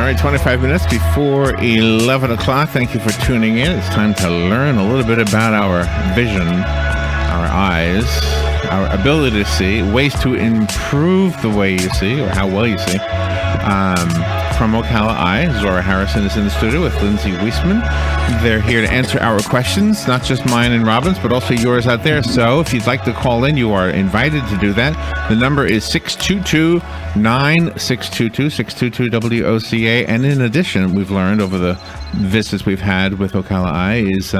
right, 25 minutes before 11 o'clock. Thank you for tuning in. It's time to learn a little bit about our vision, our eyes, our ability to see, ways to improve the way you see or how well you see. From Ocala Eye, Zora Harrison is in the studio with Lindsey Weiseman. They're here to answer our questions, not just mine and Robin's, but also yours out there. So if you'd like to call in, you are invited to do that. The number is 622-9622, WOCA. And in addition, we've learned over the visits we've had with Ocala Eye is...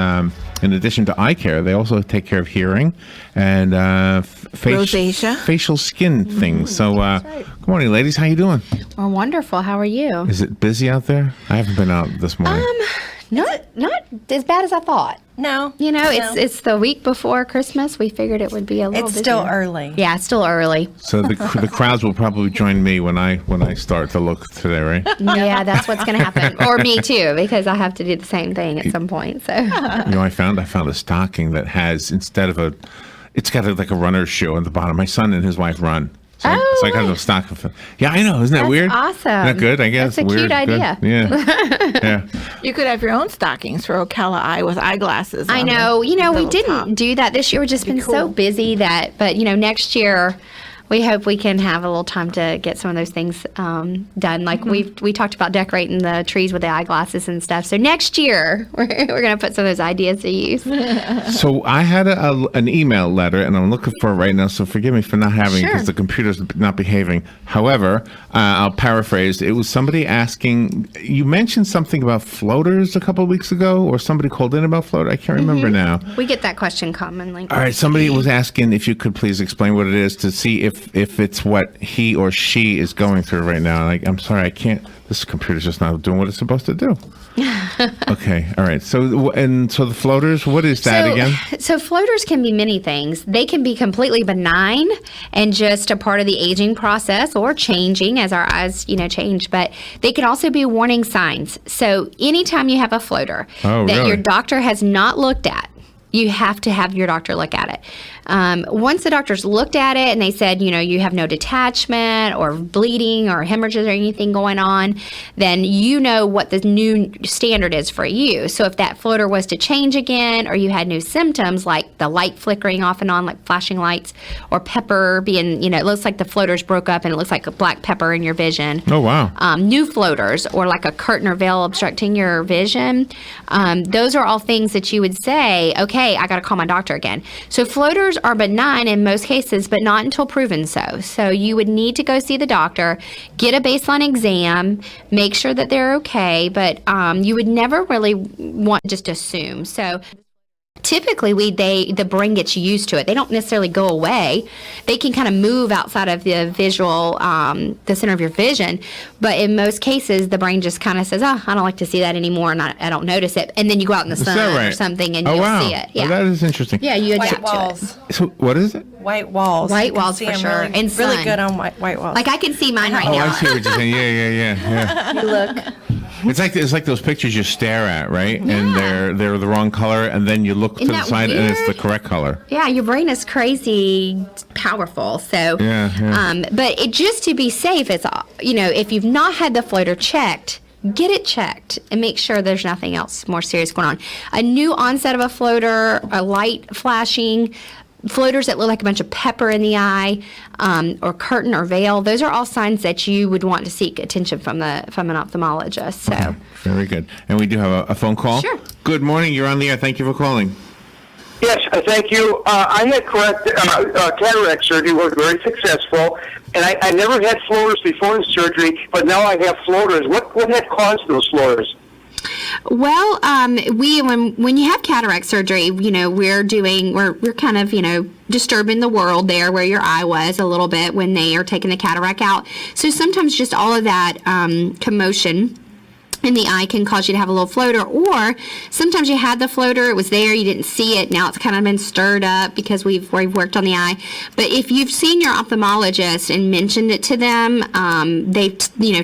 in addition to eye care, they also take care of hearing and facial skin things. So, good morning, ladies. How you doing? We're wonderful. How are you? Is it busy out there? I haven't been out this morning. Not as bad as I thought. No. You know, it's the week before Christmas. We figured it would be a little bit. It's still early. Yeah, it's still early. So the crowds will probably join me when I start to look today, right? Yeah, that's what's going to happen. Or me too, because I have to do the same thing at some point. So. You know, I found a stocking that has, instead of it's got like a runner's shoe on the bottom. My son and his wife run. So I got a stocking. Yeah, I know. Isn't that weird? Awesome. Isn't that good? I guess. That's a cute idea. Good. Yeah. Yeah. You could have your own stockings for Ocala Eye with eyeglasses. I know. You know, we didn't do that this year. We've just been so busy but, you know, next year we hope we can have a little time to get some of those things done. Like we talked about decorating the trees with the eyeglasses and stuff. So next year we're going to put some of those ideas to use. So I had an email letter, and I'm looking for it right now. So forgive me for not having it because the computer's not behaving. However, I'll paraphrase. It was somebody asking. You mentioned something about floaters a couple of weeks ago, or somebody called in about floaters. I can't remember now. We get that question commonly. All right. Somebody was asking if you could please explain what it is to see if it's what he or she is going through right now. Like, I'm sorry, I can't. This computer's just not doing what it's supposed to do. Okay, all right. So the floaters, what is that again? So floaters can be many things. They can be completely benign and just a part of the aging process or changing as our eyes, change. But they can also be warning signs. So anytime you have a floater that your doctor has not looked at, you have to have your doctor look at it. Once the doctor's looked at it and they said, you have no detachment or bleeding or hemorrhages or anything going on, then you know what the new standard is for you. So if that floater was to change again, or you had new symptoms like the light flickering off and on, like flashing lights, or pepper being, it looks like the floaters broke up and it looks like a black pepper in your vision. Oh, wow. New floaters, or like a curtain or veil obstructing your vision. Those are all things that you would say, okay, I got to call my doctor again. So floaters are benign in most cases, but not until proven so. So you would need to go see the doctor, get a baseline exam, make sure that they're okay, but you would never really want to just assume. So typically, the brain gets used to it. They don't necessarily go away. They can kind of move outside of the visual, the center of your vision. But in most cases, the brain just kind of says, I don't like to see that anymore, and I don't notice it. And then you go out in the sun or something, and you'll see it. Yeah. Well, that is interesting. Yeah, you adapt white walls. to it. So what is it? White walls. White walls for sure. Really, and really good on white walls. Like I can see mine right now. Oh, I see what you're saying. Yeah. You look. It's like those pictures you stare at, right? Yeah. And they're the wrong color, and then you look to the side, and it's the correct color. Yeah, your brain is crazy powerful. So, but just to be safe, it's if you've not had the floater checked, get it checked and make sure there's nothing else more serious going on. A new onset of a floater, a light flashing, floaters that look like a bunch of pepper in the eye, or curtain or veil, those are all signs that you would want to seek attention from an ophthalmologist. So okay. Very good. And we do have a phone call. Sure. Good morning. You're on the air. Thank you for calling. Yes, thank you. I had cataract surgery, was very successful, and I never had floaters before the surgery, but now I have floaters. What had caused those floaters? Well, when you have cataract surgery, we're kind of, disturbing the world there where your eye was a little bit when they are taking the cataract out. So sometimes just all of that commotion in the eye can cause you to have a little floater, or sometimes you had the floater, it was there, you didn't see it, now it's kind of been stirred up because we've worked on the eye. But if you've seen your ophthalmologist and mentioned it to them,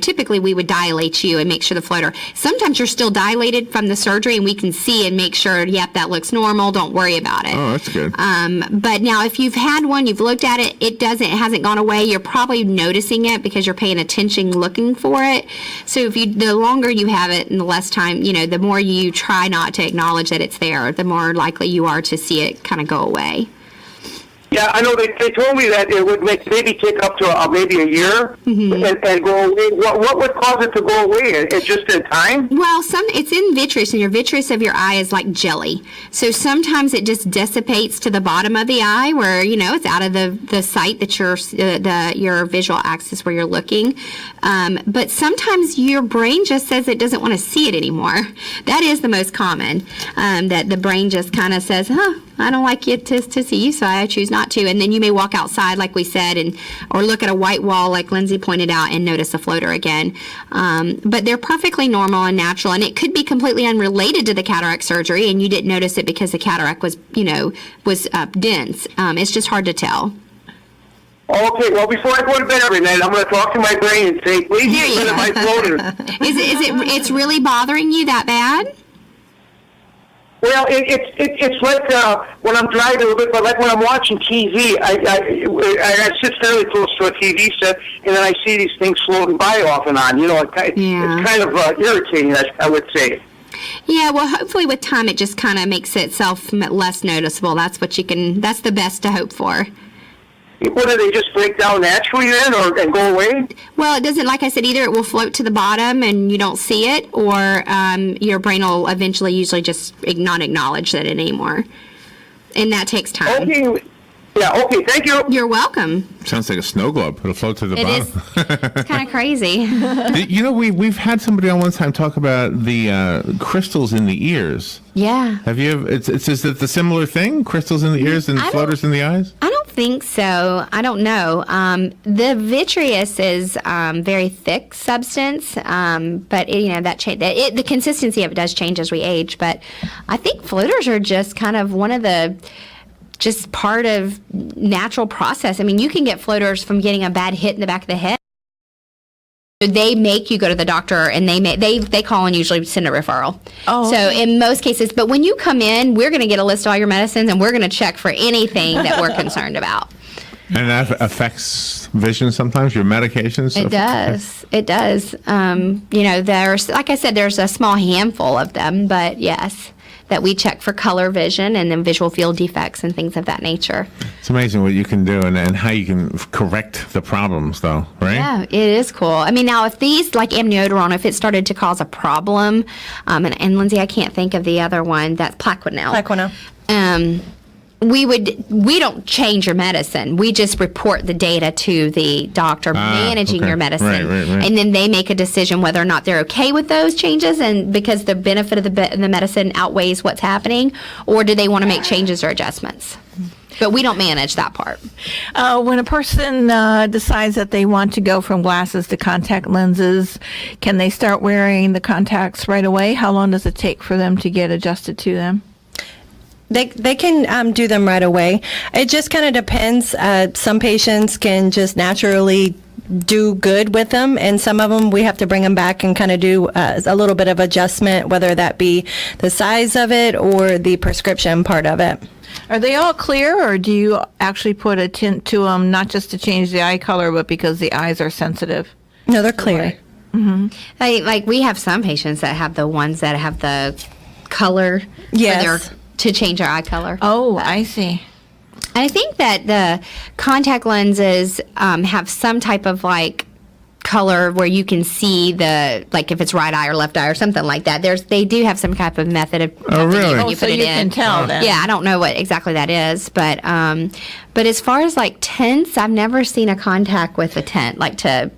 typically we would dilate you and make sure the floater. Sometimes you're still dilated from the surgery and we can see and make sure, yep, that looks normal, don't worry about it. Oh, that's good. But now if you've had one, you've looked at it, it hasn't gone away, you're probably noticing it because you're paying attention looking for it. So the longer you have it and the less time, the more you try not to acknowledge that it's there, the more likely you are to see it kind of go away. Yeah, I know they told me that it would maybe take up to maybe a year and go away. What would cause it to go away? It's just in time? Well, it's in vitreous, and your vitreous of your eye is like jelly. So sometimes it just dissipates to the bottom of the eye where, it's out of the sight that your visual axis where you're looking. But sometimes your brain just says it doesn't want to see it anymore. That is the most common, that the brain just kind of says, I don't like it to see you, so I choose not to. And then you may walk outside, like we said, or look at a white wall, like Lindsey pointed out, and notice a floater again. But they're perfectly normal and natural, and it could be completely unrelated to the cataract surgery, and you didn't notice it because the cataract was dense. It's just hard to tell. Okay, well, before I go to bed every night, I'm going to talk to my brain and say, please get rid of my floater. It's really bothering you that bad? Well, it's like when I'm driving a little bit, but like when I'm watching TV, I sit fairly close to a TV set, and then I see these things floating by off and on. It's kind of irritating, I would say. Yeah, well, hopefully with time it just kind of makes itself less noticeable. That's the best to hope for. What, do they just break down naturally then and go away? Well, it doesn't, like I said, either it will float to the bottom and you don't see it, or your brain will eventually usually just not acknowledge that anymore. And that takes time. Okay. Yeah, okay, thank you. You're welcome. Sounds like a snow globe. It'll float to the bottom. It's kind of crazy. We've had somebody on one time talk about the crystals in the ears. Yeah. Have you ever, is it the similar thing? Crystals in the ears and floaters in the eyes? I don't think so. I don't know. The vitreous is very thick substance, but the consistency of it does change as we age. But I think floaters are just kind of just part of natural process. I mean, you can get floaters from getting a bad hit in the back of the head. They make you go to the doctor, and they call and usually send a referral. Oh. So in most cases, but when you come in, we're going to get a list of all your medicines, and we're going to check for anything that we're concerned about. And that affects vision sometimes, your medications? It does. It does. There's, like I said, there's a small handful of them, but yes, that we check for color vision and then visual field defects and things of that nature. It's amazing what you can do and how you can correct the problems, though, right? Yeah, it is cool. I mean, now if these, like amiodarone, if it started to cause a problem, and Lindsey, I can't think of the other one, that's Plaquenil. We don't change your medicine. We just report the data to the doctor managing your medicine. Right. And then they make a decision whether or not they're okay with those changes, and because the benefit of the medicine outweighs what's happening, or do they want to make changes or adjustments. But we don't manage that part. When a person decides that they want to go from glasses to contact lenses, can they start wearing the contacts right away? How long does it take for them to get adjusted to them? They can do them right away. It just kind of depends. Some patients can just naturally do good with them, and some of them we have to bring them back and kind of do a little bit of adjustment, whether that be the size of it or the prescription part of it. Are they all clear, or do you actually put a tint to them, not just to change the eye color, but because the eyes are sensitive? No, they're clear. Mm-hmm. Like we have some patients that have the ones that have the color. Yes. To change our eye color. Oh, I see. I think that the contact lenses have some type of color where you can see if it's right eye or left eye or something like that. They do have some type of method of really? when you put it in. Can tell then. Yeah, I don't know what exactly that is, but as far as tints, I've never seen a contact with a tint to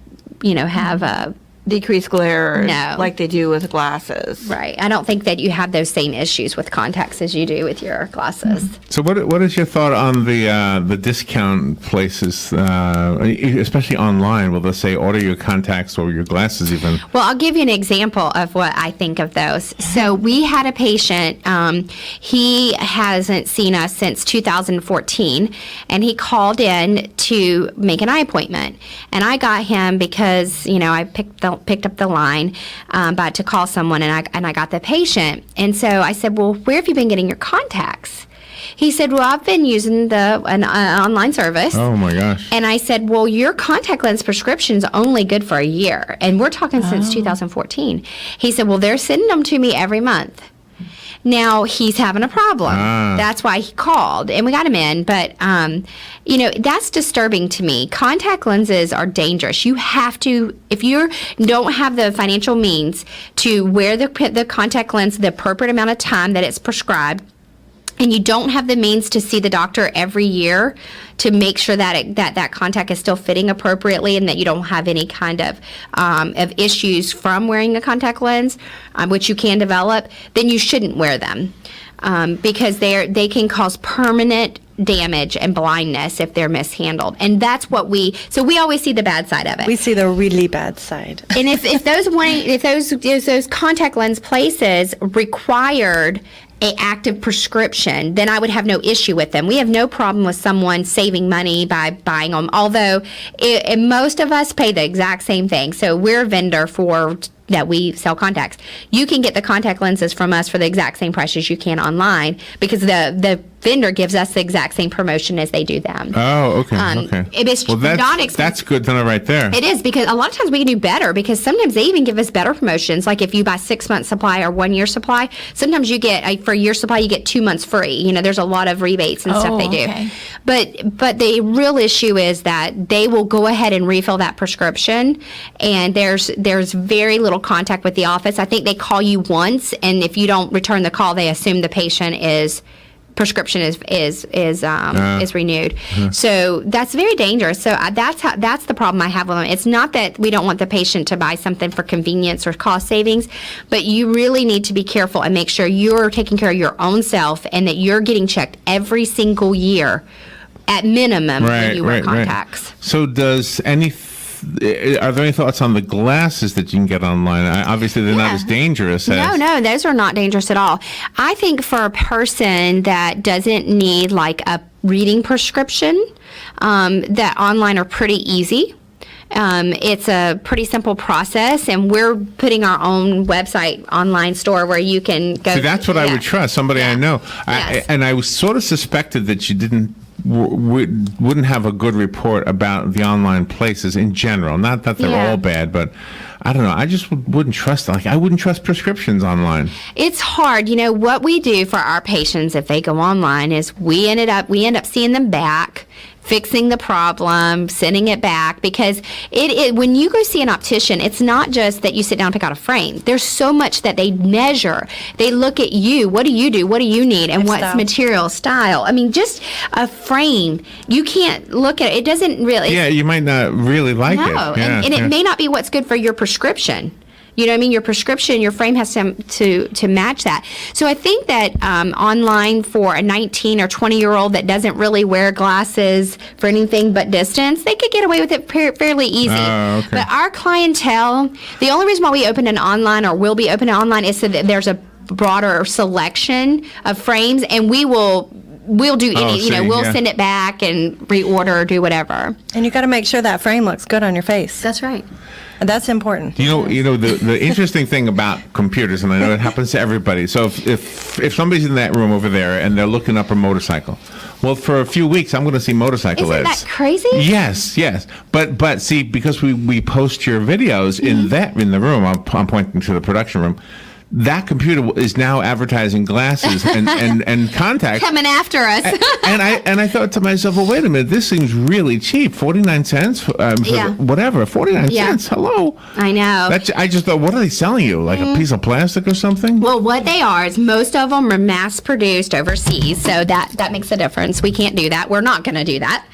have a decrease glare No. like they do with glasses. Right. I don't think that you have those same issues with contacts as you do with your glasses. So what is your thought on the discount places, especially online? Will they say order your contacts or your glasses even? Well, I'll give you an example of what I think of those. So we had a patient, he hasn't seen us since 2014, and he called in to make an eye appointment. And I got him because, I picked up the line but to call someone, and I got the patient. And so I said, well, where have you been getting your contacts? He said, well, I've been using an online service. Oh, my gosh. And I said, well, your contact lens prescription's only good for a year. And we're talking since 2014. He said, well, they're sending them to me every month. Now he's having a problem. That's why he called, and we got him in. But, that's disturbing to me. Contact lenses are dangerous. You have to, if you don't have the financial means to wear the contact lens the appropriate amount of time that it's prescribed, and you don't have the means to see the doctor every year to make sure that that contact is still fitting appropriately and that you don't have any kind of issues from wearing a contact lens, which you can develop, then you shouldn't wear them because they can cause permanent damage and blindness if they're mishandled. And that's what we always see the bad side of it. We see the really bad side. And if those contact lens places required a active prescription, then I would have no issue with them. We have no problem with someone saving money by buying them, although most of us pay the exact same thing. So we're a vendor that we sell contacts. You can get the contact lenses from us for the exact same price as you can online because the vendor gives us the exact same promotion as they do them. Oh, okay. Okay. It's Well, not expensive. that's good to know right there. It is, because a lot of times we can do better, because sometimes they even give us better promotions. Like if you buy 6 months supply or 1 year supply, sometimes you get, for a year supply, you get 2 months free. There's a lot of rebates and stuff they do. Okay. But the real issue is that they will go ahead and refill that prescription, and there's very little contact with the office. I think they call you once, and if you don't return the call, they assume the patient prescription is renewed. So that's very dangerous. So that's the problem I have with them. It's not that we don't want the patient to buy something for convenience or cost savings, but you really need to be careful and make sure you're taking care of your own self and that you're getting checked every single year at minimum when you wear contacts. So are there any thoughts on the glasses that you can get online? Obviously, they're not as dangerous as... No, those are not dangerous at all. I think for a person that doesn't need like a reading prescription, that online are pretty easy. It's a pretty simple process, and we're putting our own website online store where you can go. See, that's what I would trust, somebody I know. Yes. And I was sort of suspected that you wouldn't have a good report about the online places in general. Not that they're all bad, but I don't know. I just wouldn't trust. I wouldn't trust prescriptions online. It's hard. What we do for our patients if they go online is we end up seeing them back, fixing the problem, sending it back, because when you go see an optician, it's not just that you sit down and pick out a frame. There's so much that they measure. They look at you. What do you do? What do you need? And what's material, style? I mean, just a frame. You can't look at it. It doesn't really. Yeah, you might not really like it. No, and it may not be what's good for your prescription. You know what I mean? Your prescription, your frame has to match that. So I think that online for a 19 or 20-year-old that doesn't really wear glasses for anything but distance, they could get away with it fairly easy. Okay. But our clientele, the only reason why we opened an online or will be opening online is so that there's a broader selection of frames, and we'll do any, we'll send it back and reorder or do whatever. And you got to make sure that frame looks good on your face. That's right. And that's important. The interesting thing about computers, and I know it happens to everybody. So if somebody's in that room over there and they're looking up a motorcycle, well, for a few weeks I'm going to see motorcycle ads. Isn't that crazy? Yes. But see, because we post your videos in the room, I'm pointing to the production room. that computer is now advertising glasses and contacts. Coming after us. and I thought to myself, well, wait a minute, this seems really cheap. 49 cents for Yeah. whatever. 49 Yeah. cents. Hello. I know. I just thought, what are they selling you? Like a piece of plastic or something? Well, what they are is most of them are mass produced overseas, so that makes a difference. We can't do that. We're not going to do that.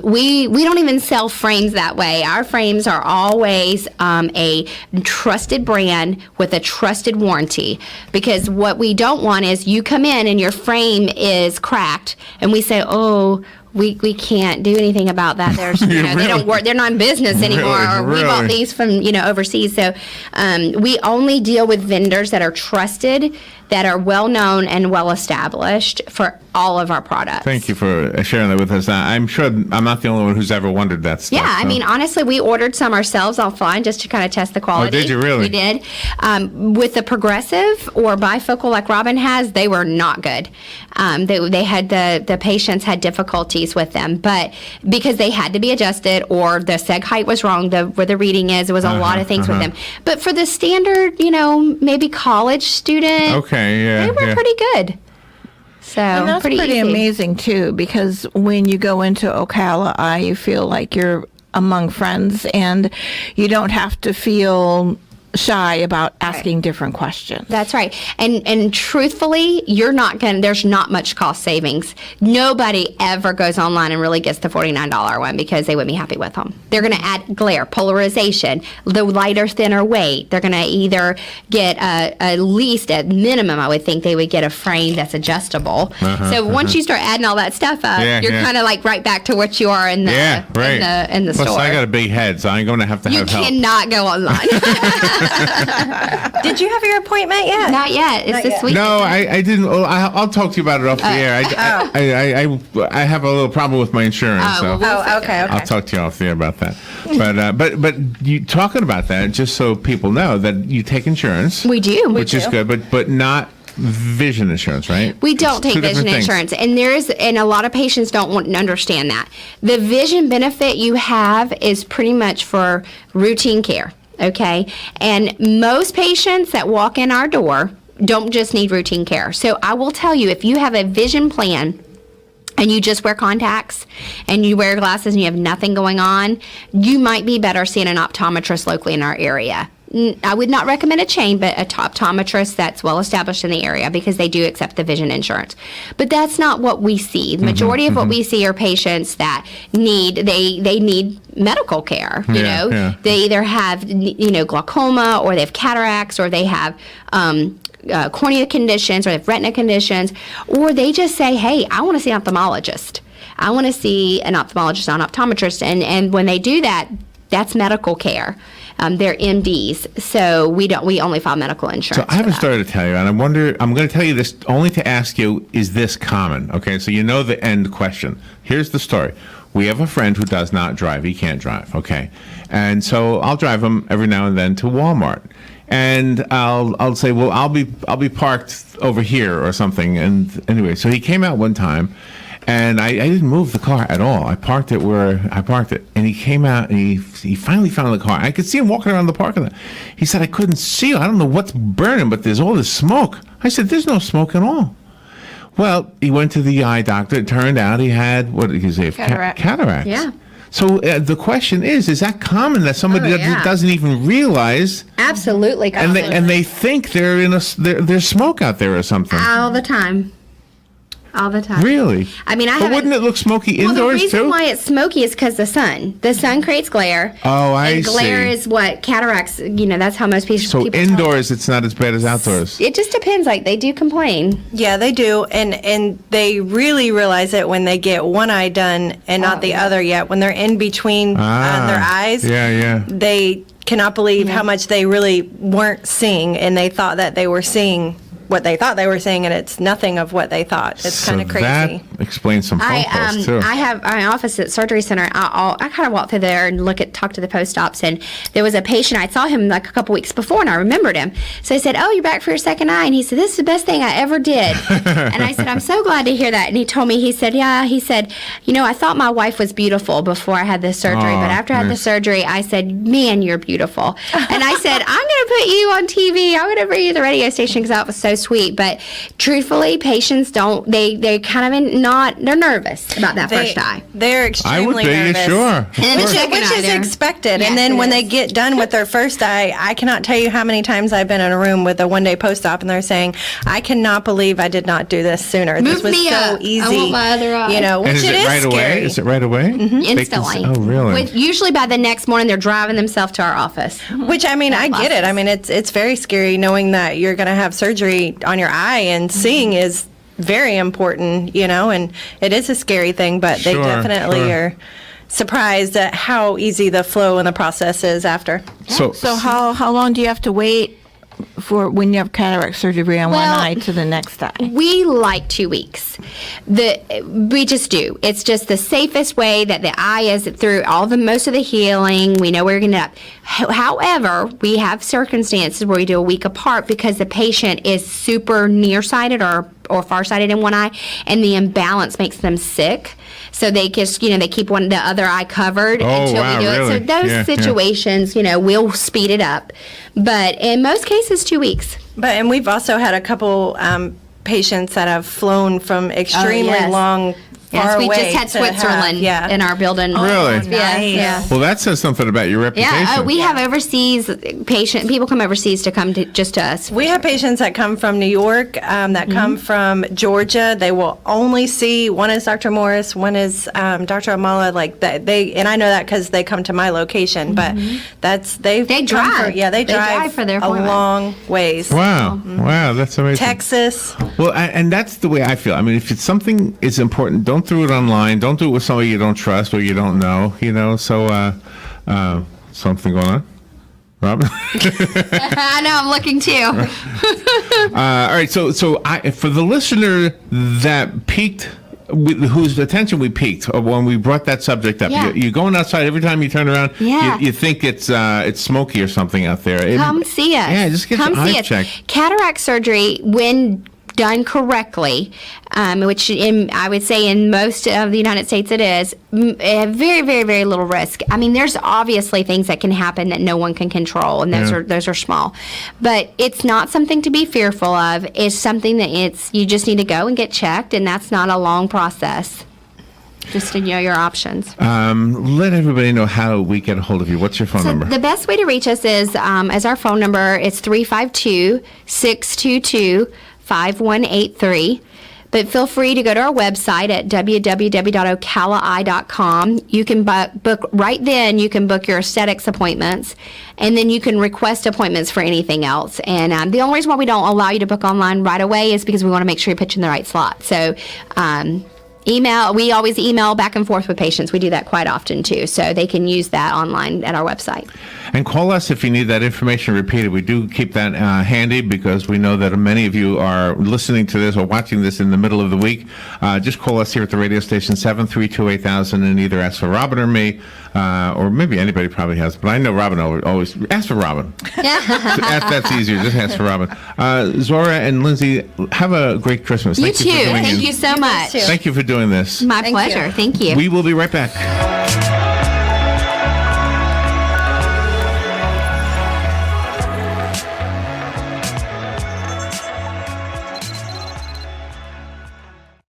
We don't even sell frames that way. Our frames are always a trusted brand with a trusted warranty, because what we don't want is you come in and your frame is cracked and we say, oh, we can't do anything about that. There's, they don't work. They're not in business anymore. Or we bought these from, overseas. So we only deal with vendors that are trusted, that are well known and well established for all of our products. Thank you for sharing that with us. I'm sure I'm not the only one who's ever wondered that stuff. Yeah, I mean, honestly, we ordered some ourselves offline just to kind of test the quality. Oh, did you really? We did. With the progressive or bifocal like Robin has, they were not good. They had the patients had difficulties with them, but because they had to be adjusted or the seg height was wrong, where the reading is, it was a lot of things with them. But for the standard, maybe college student, they were pretty good. So And that's pretty easy. amazing too, because when you go into Ocala Eye, you feel like you're among friends, and you don't have to feel shy about asking different questions. That's right. And truthfully, there's not much cost savings. Nobody ever goes online and really gets the $49 one because they wouldn't be happy with them. They're going to add glare, polarization, the lighter, thinner weight. They're going to either get at least, at minimum, I would think they would get a frame that's adjustable. So once you start adding all that stuff up, you're kind of like right back to what you are in the in the Plus, store. I got a big head, so I'm going to have You have help. cannot go online. Did you have your appointment yet? Not yet. It's this week. No, I didn't. Oh, I'll talk to you about it off the air. I have a little problem with my insurance. Okay. I'll talk to you off the air about that. But you talking about that, just so people know that you take insurance. We do. Which is good, but not vision insurance, right? We don't It's take two vision different things. insurance, and a lot of patients don't want to understand that. The vision benefit you have is pretty much for routine care, okay? And most patients that walk in our door don't just need routine care. So I will tell you, if you have a vision plan and you just wear contacts and you wear glasses and you have nothing going on, you might be better seeing an optometrist locally in our area. I would not recommend a chain, but a optometrist that's well established in the area, because they do accept the vision insurance. But that's not what we see. The majority of what we see are patients that need medical care. They either have glaucoma, or they have cataracts, or they have cornea conditions, or they have retina conditions, or they just say, hey, I want to see an ophthalmologist. I want to see an ophthalmologist, not an optometrist. And when they do that, that's medical care. They're MDs, so we only file medical insurance. So I haven't started to tell you, and I'm going to tell you this only to ask you, is this common? Okay, so you know the end question. Here's the story. We have a friend who does not drive. He can't drive, okay? And so I'll drive him every now and then to Walmart. And I'll say, well, I'll be parked over here or something. And anyway, so he came out one time, and I didn't move the car at all. I parked it where I parked it. And he came out, and he finally found the car. I could see him walking around the parking lot. He said, I couldn't see. I don't know what's burning, but there's all this smoke. I said, there's no smoke at all. Well, he went to the eye doctor. It turned out he had, what did he say? Cataracts. Yeah. So the question is that common that somebody doesn't even realize? Absolutely common. And they think there's smoke out there or something. All the time. All the time. Really? I mean, But wouldn't it look smoky indoors too? Well, the reason why it's smoky is because the sun. The sun creates glare. Oh, I and glare see. is what cataracts. That's how most people. So indoors, it's not as bad as outdoors. It just depends. Like, they do complain. Yeah, they do, and they really realize it when they get one eye done and not the other yet. When they're in between their eyes, they cannot believe how much they really weren't seeing, and they thought that they were seeing what they thought they were seeing, and it's nothing of what they thought. It's kind of crazy. explain some phone calls too. I have my office at Surgery Center. I kind of walk through there and talk to the post-ops, and there was a patient. I saw him like a couple weeks before, and I remembered him. So I said, "Oh, you're back for your second eye," and he said, "This is the best thing I ever did." And I said, "I'm so glad to hear that." And he told me, he said, "Yeah," he said, I thought my wife was beautiful before I had this surgery, but after I had the surgery, I said, man, you're beautiful." And I said, "I'm going to put you on TV. I'm going to bring you to the radio station," because that was so sweet. But truthfully, patients don't, they kind of they're nervous about that first eye. They're extremely nervous. Sure. Which is expected. Yes, and then when is. they get done with their first eye, I cannot tell you how many times I've been in a room with a one-day post-op and they're saying, "I cannot believe I did not do this sooner. This was so easy." I want my other eye. Which And is it right scary. away? Is it right away? Instantly. Oh, really? Usually by the next morning, they're driving themselves to our office. Which, I mean, I get it. I mean, it's very scary knowing that you're going to have surgery on your eye, and seeing is very important, and it is a scary thing, but they definitely are surprised at how easy the flow and the process is after. So how long do you have to wait for when you have cataract surgery on one eye to the next eye? We like 2 weeks. We just do. It's just the safest way that the eye is through most of the healing. We know we're going to. However, we have circumstances where we do a week apart because the patient is super nearsighted or farsighted in one eye, and the imbalance makes them sick. So they just, they keep the other eye covered until we do it. So those situations, we'll speed it up. But in most cases, 2 weeks. And we've also had a couple patients that have flown from extremely long, far away. We just had Switzerland in our building. Really? Nice. Yeah. Well, that says something about your reputation. Yeah, we have overseas people come overseas to come just to us. We have patients that come from New York, that come from Georgia. They will only see, one is Dr. Morris, one is Dr. Amala, like that. And I know that because they come to my location, but they drive. They drive for their a appointment. long ways. Wow. Wow, that's amazing. Texas. Well, and that's the way I feel. I mean, if it's something is important, don't do it online. Don't do it with somebody you don't trust or you don't know, So, something going on? Robin? I know, I'm looking too. All right, so for the listener that peaked, whose attention we piqued when we brought that subject up, you're going outside every time you turn around. You think it's smoky or something out there. Come see us. Yeah, just get your eyes checked. Cataract surgery, when done correctly, which I would say in most of the United States it is, very, very, very little risk. I mean, there's obviously things that can happen that no one can control, and those are small. But it's not something to be fearful of. It's something that you just need to go and get checked, and that's not a long process. Just to know your options. Let everybody know how we get a hold of you. What's your phone number? The best way to reach us is, as our phone number, it's 352-622-5183. But feel free to go to our website at www.ocalaeye.com. You can book right then. You can book your aesthetics appointments, and then you can request appointments for anything else. And the only reason why we don't allow you to book online right away is because we want to make sure you put you in the right slot. So email. We always email back and forth with patients. We do that quite often too, so they can use that online at our website. And call us if you need that information repeated. We do keep that handy because we know that many of you are listening to this or watching this in the middle of the week. Just call us here at the radio station, 732-8000, and either ask for Robin or me, or maybe anybody probably has, but I know Robin always ask for Robin. That's easier. Just ask for Robin. Zora and Lindsey, have a great Christmas. You too. Thank you so much. Thank you for doing this. My pleasure. Thank you. We will be right back.